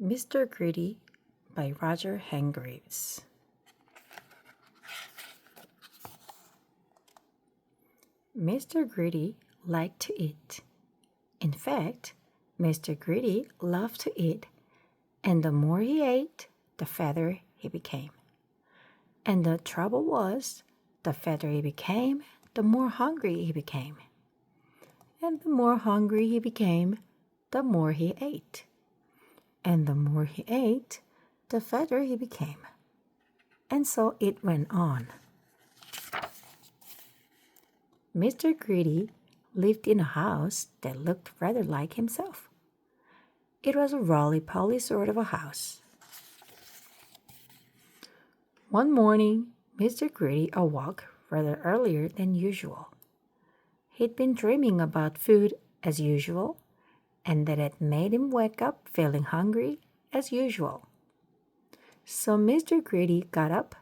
Mr. Greedy by Roger Hargreaves. Mr. Greedy liked to eat. In fact, Mr. Greedy loved to eat, and the more he ate, the fatter he became. And the trouble was, the fatter he became, the more hungry he became. And the more hungry he became, the more he ate. And the more he ate, the fatter he became. And so it went on. Mr. Greedy lived in a house that looked rather like himself. It was a roly-poly sort of a house. One morning, Mr. Greedy awoke rather earlier than usual. He'd been dreaming about food as usual, and that had made him wake up feeling hungry as usual. So Mr. Greedy got up,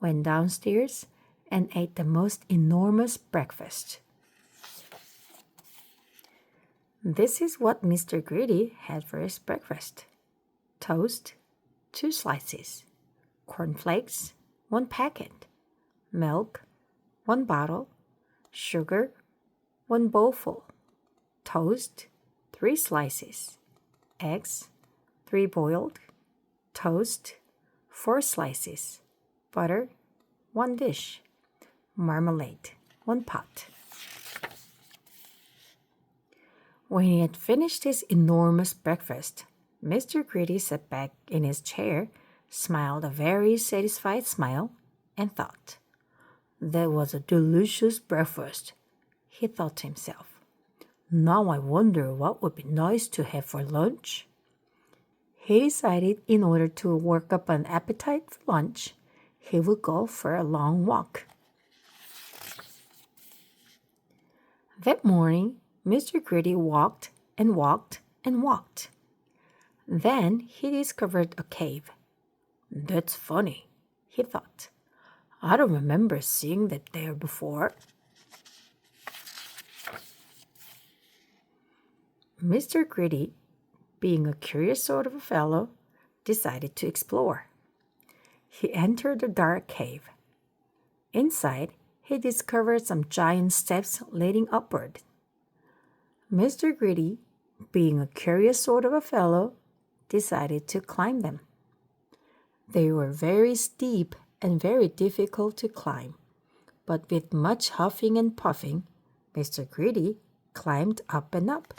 went downstairs, and ate the most enormous breakfast. This is what Mr. Greedy had for his breakfast: toast, 2 slices, cornflakes, 1 packet, milk, 1 bottle, sugar, 1 bowlful, toast, 3 slices, eggs, 3 boiled, toast, 4 slices, butter, 1 dish, marmalade, 1 pot. When he had finished his enormous breakfast, Mr. Greedy sat back in his chair, smiled a very satisfied smile, and thought, "That was a delicious breakfast," he thought to himself. "Now I wonder what would be nice to have for lunch." He decided in order to work up an appetite for lunch, he would go for a long walk. That morning, Mr. Greedy walked and walked and walked. Then he discovered a cave. "That's funny," he thought. "I don't remember seeing that there before." Mr. Greedy, being a curious sort of a fellow, decided to explore. He entered the dark cave. Inside, he discovered some giant steps leading upward. Mr. Greedy, being a curious sort of a fellow, decided to climb them. They were very steep and very difficult to climb, but with much huffing and puffing, Mr. Greedy climbed up and up.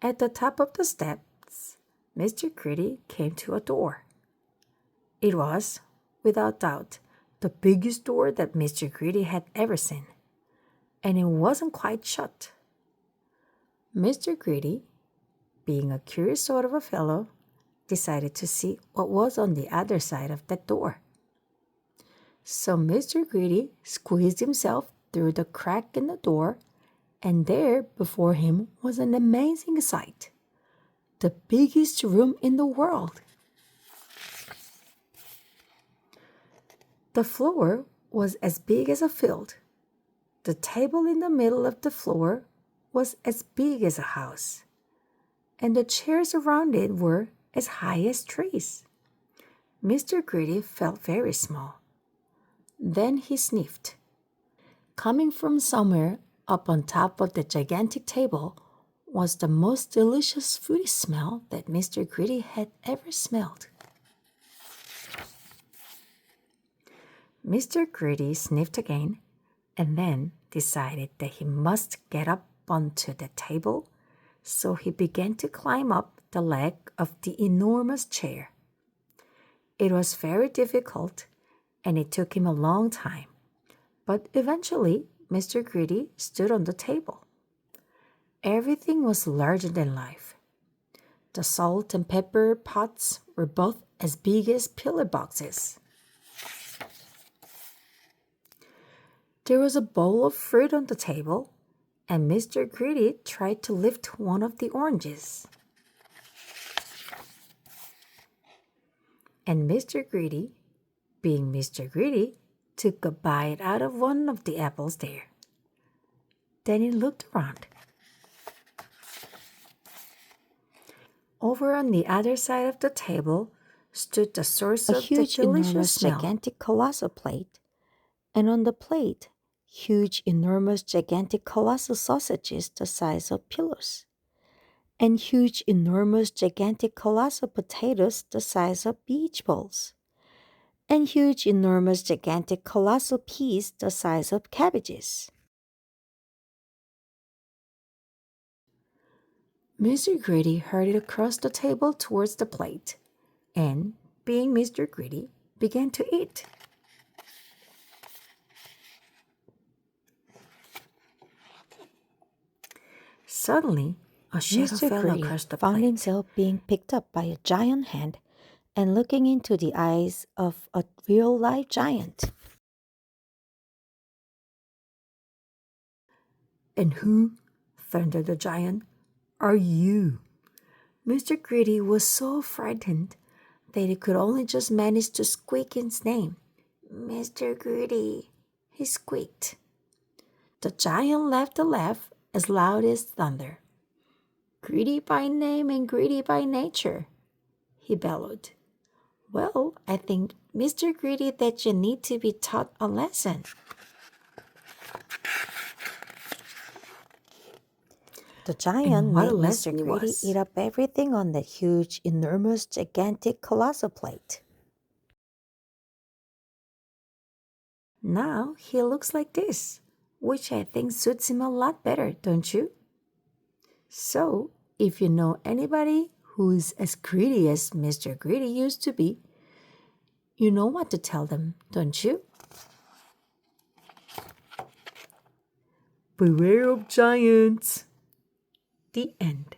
At the top of the steps, Mr. Greedy came to a door. It was, without doubt, the biggest door that Mr. Greedy had ever seen, and it wasn't quite shut. Mr. Greedy, being a curious sort of a fellow, decided to see what was on the other side of that door. So Mr. Greedy squeezed himself through the crack in the door, and there before him was an amazing sight: the biggest room in the world. The floor was as big as a field. The table in the middle of the floor was as big as a house, and the chairs around it were as high as trees. Mr. Greedy felt very small. Then he sniffed. Coming from somewhere up on top of the gigantic table was the most delicious foody smell that Mr. Greedy had ever smelled. Mr. Greedy sniffed again, and then decided that he must get up onto the table, so he began to climb up the leg of the enormous chair. It was very difficult, and it took him a long time, but eventually Mr. Greedy stood on the table. Everything was larger than life. The salt and pepper pots were both as big as pillar boxes. There was a bowl of fruit on the table, and Mr. Greedy tried to lift one of the oranges. And Mr. Greedy, being Mr. Greedy, took a bite out of one of the apples there. Then he looked around. Over on the other side of the table stood the source A of the huge, delicious enormous, smell. gigantic, colossal plate, and on the plate, huge, enormous, gigantic, colossal sausages the size of pillows, and huge, enormous, gigantic, colossal potatoes the size of beach balls, and huge, enormous, gigantic, colossal peas the size of cabbages. Mr. Greedy hurried across the table towards the plate, and, being Mr. Greedy, began to eat. Suddenly, a shadow Mr. fell Greedy across the found plate. himself being picked up by a giant hand and looking into the eyes of a real life giant. And who, thundered the giant, are you? Mr. Greedy was so frightened that he could only just manage to squeak his name. Mr. Greedy, he squeaked. The giant laughed a laugh as loud as thunder. Greedy by name and greedy by nature, he bellowed. Well, I think, Mr. Greedy, that you need to be taught a lesson. The giant And what a made lesson Mr. it Greedy was. eat up everything on that huge, enormous, gigantic, colossal plate. Now he looks like this, which I think suits him a lot better, don't you? So, if you know anybody who's as greedy as Mr. Greedy used to be, you know what to tell them, don't you? Beware of giants. The end.